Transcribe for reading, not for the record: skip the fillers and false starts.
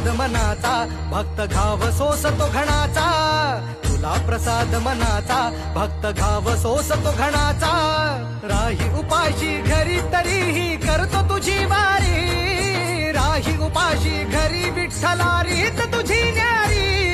प्रसाद मनाचा भक्त घाव सोसतो घणाचा तुला प्रसाद मनाचा भक्त घाव सोसतो घणाचा राही उपाशी घरी तरीही करतो तुझी वारी राही उपाशी घरी विठ्ठला रीत तुझी न्यारी